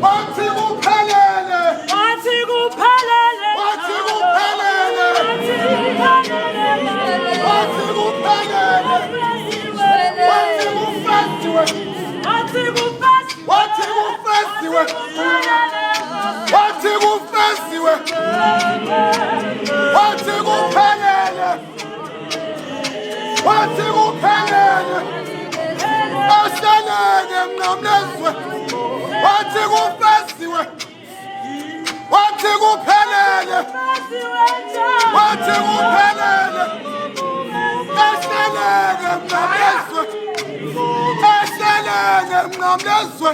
wathi kuphelele, wathi kuphelele, wathi kuphelele, wathi kuphelele, wathi kufestiwe, wathi kufestiwe, wathi kufestiwe, wathi kuphelele, wathi kuphelele, aseleke mnamlezwe, wathi kufestiwe, wathi kuphelele, wathi kuphelele, aseleke mnamlezwe, aseleke mnamlezwe,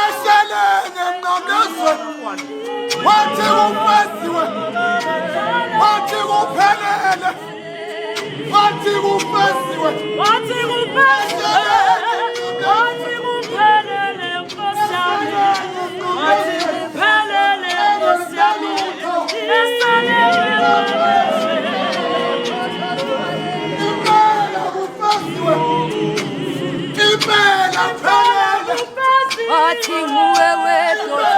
aseleke mnamlezwe, wathi kufestiwe, wathi kuphelele, wathi kufestiwe, wathi kuphelele, wathi kuphelele, Nkosi yami, wathi kuphelele, Nkosi yami, eseleke impela kufestiwe, impela kuphelele, wathi nguwe wedwa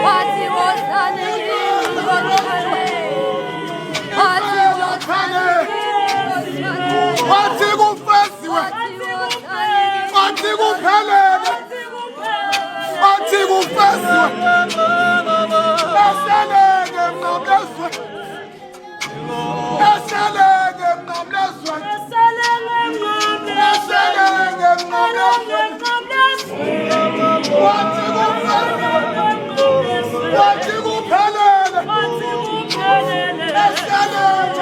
wathi wozani wathi kufestiwe, wathi kuphelele, wathi kufestiwe, eseleke mnamlezwe, eseleke mnamlezwe, eseleke mnamlezwe, wathi kufestiwe, wathi kuphelele, eseleke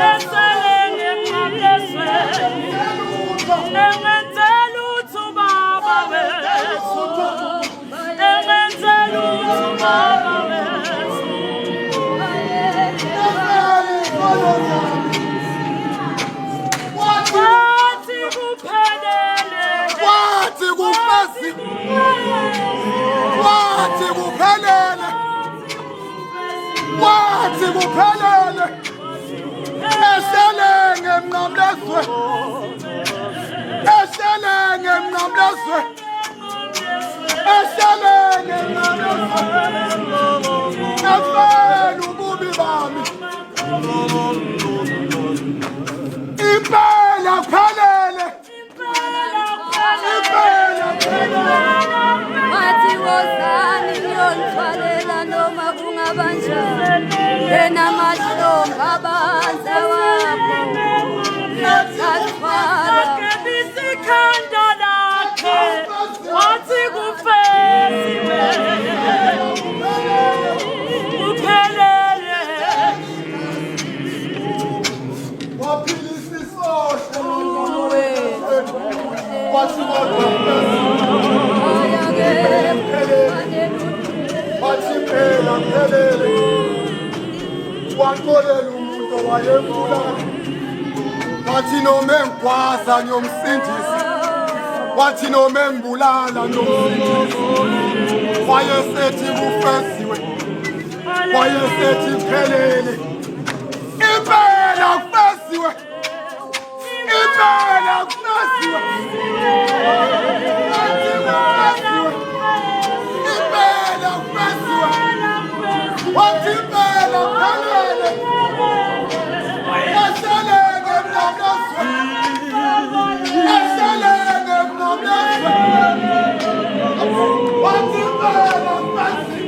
wathi kuphelele, wathi kuphelele, eselenge mnamlezwe, eselenge mnamlezwe, eselenge mnamlezwe, efela ububi bami, impela kuphelele, impela kuphelele, wathi wozani ngiyonithwalela noma kungabanjani, yena mahlombe abanza wakho athwala ikhanda lakhe, wathi kufestiwe, kuphelele, waphilisa isosha wathi wathi phela kuphelele, wankolela umuntu owayembulala, wathi noma engigwaza ngiyomsindisa, wathi noma engibulala ngiyomsindisa, wayesethi kufestiwe, wayesethi kuphelele, impela kufestiwe, impela kufestiwe, impela kufestiwe, wathi impela kuphelele, eseleke mnamlezwe, eseleke mnamlezwe, wathi impela kuphelele,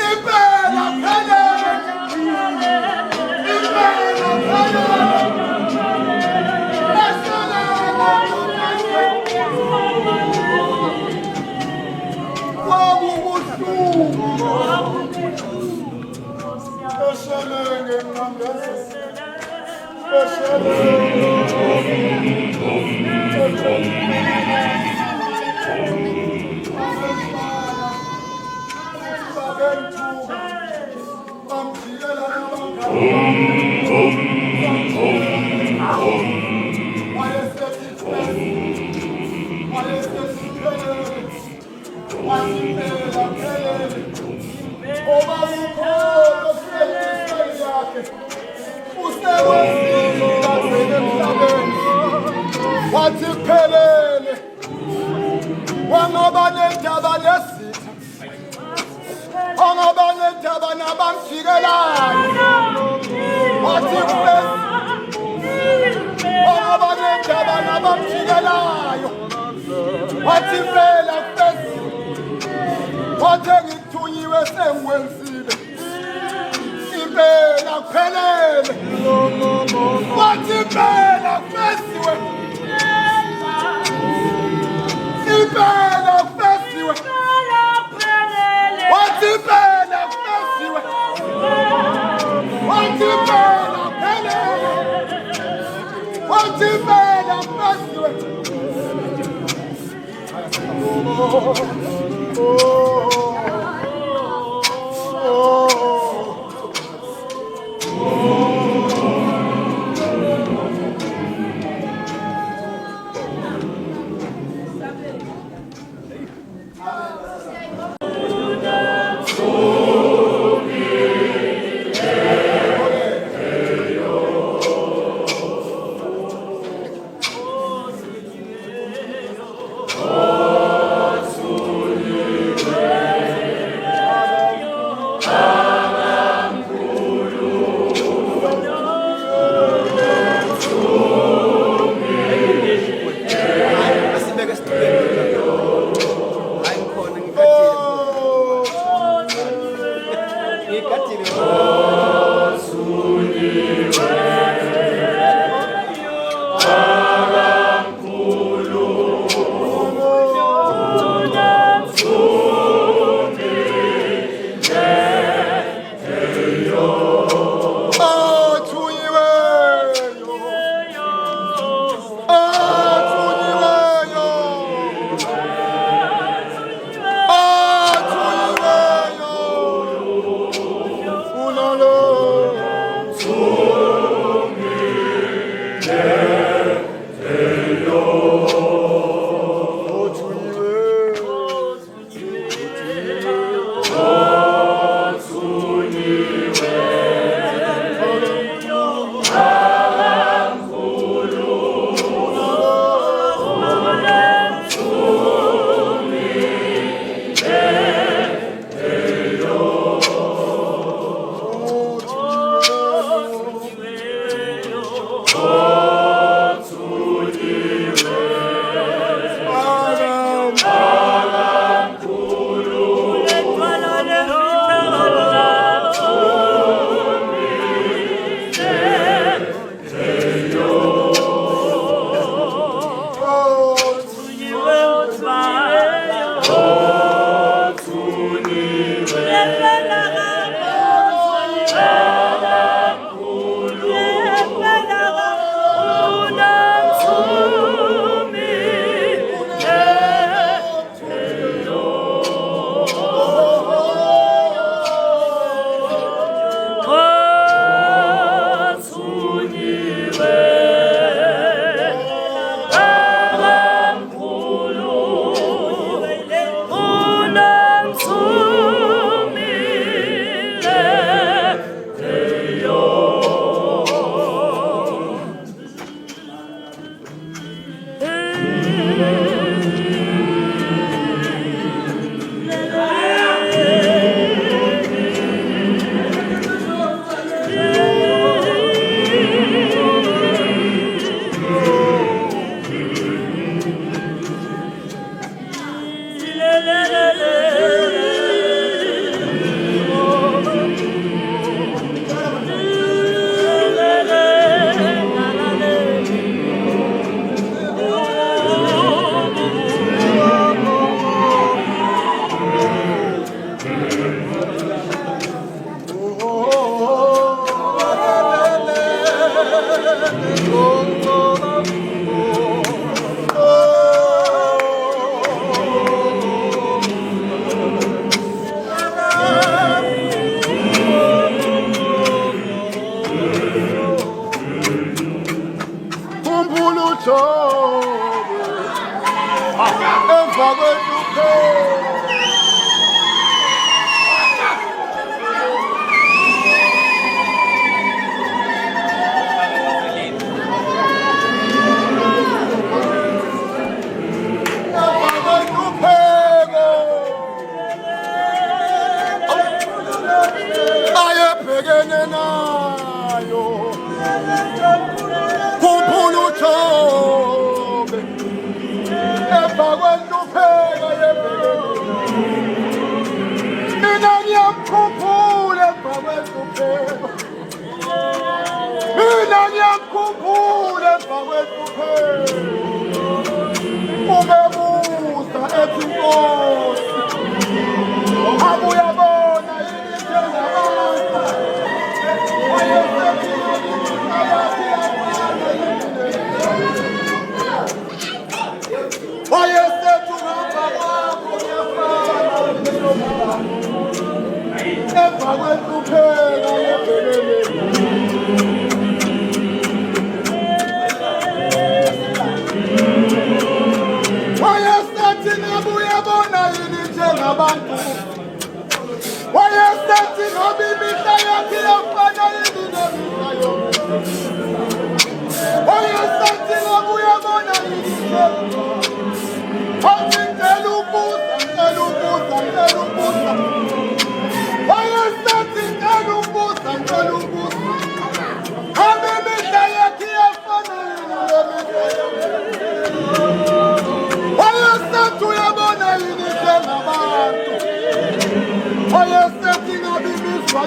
impela kuphelele, impela kuphelele, Oba ukholo siyakhe, usewenzi wathi phelele wangaba nendaba lesitha wangaba nendaba nabamjikelayo wathi mfesi wangaba nendaba nabamjikelayo wathi phela mfesi wathe ngithunyiwe sengiwenzile impela kuphelele wathi impela kufesiwe impela kufesiwe wathi impela kufesiwe wathi impela kuphelele wathi impela kufesiwe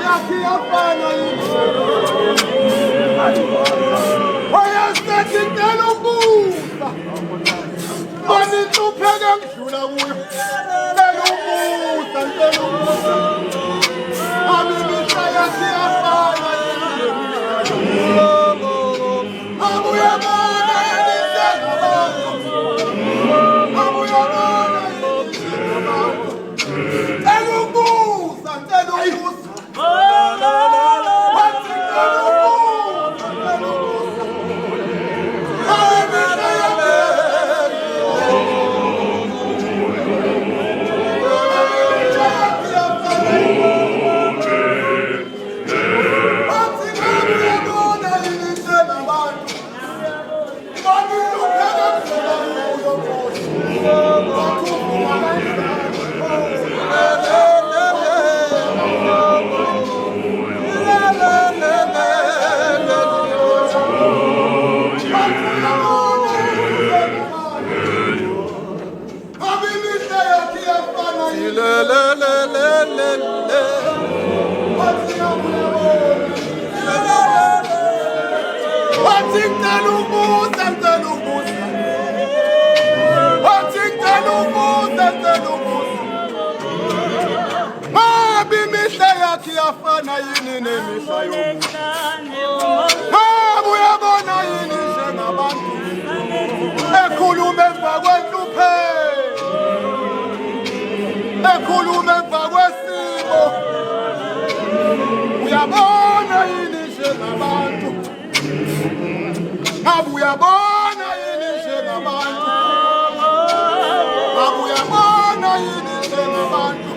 yakiyafana yini. Wayesethi ngicela ukubuza. Banihlupheke ngidlula kuyo. Ngicela ukubuza. Ami imihla yakiyafana yini. Abuyabona yini sengabantu. Abuyabona yini sengabantu. Ngicela ukubuza. Yafana yini nemihla yomuntu. Uyabona yini njengabantu ekhuluma emva kwenhlupheko, ekhuluma emva kwesimo. Uyabona yini njengabantu, uyabona yini njengabantu, uyabona yini njengabantu.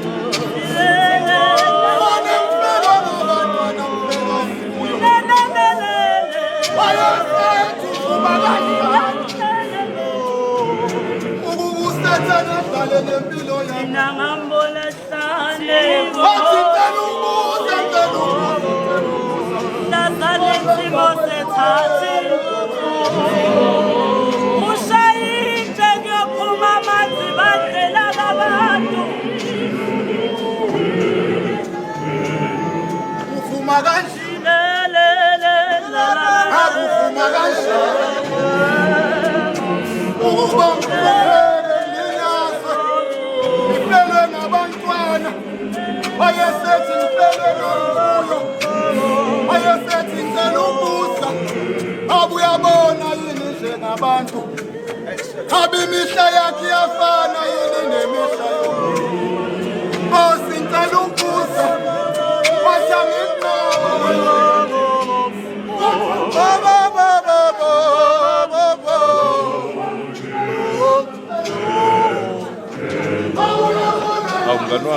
Abuyabona yini njengabantu. Imihla yakiyafana yini nemihla yomuntu. Ngicela ukubuza. Mngani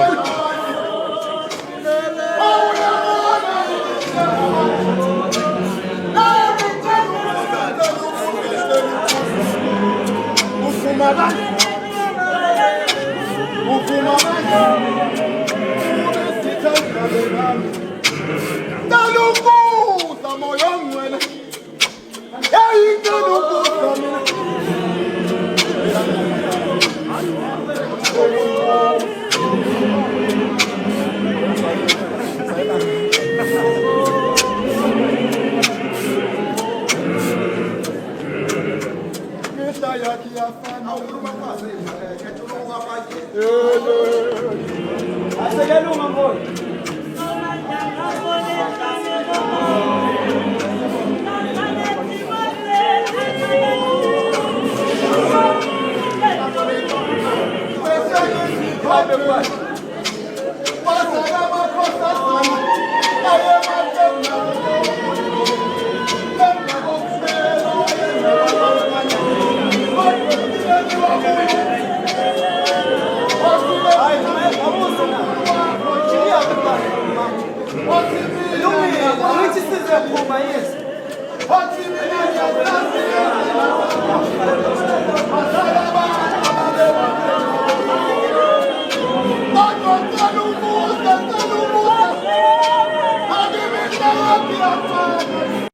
wami. Ufuma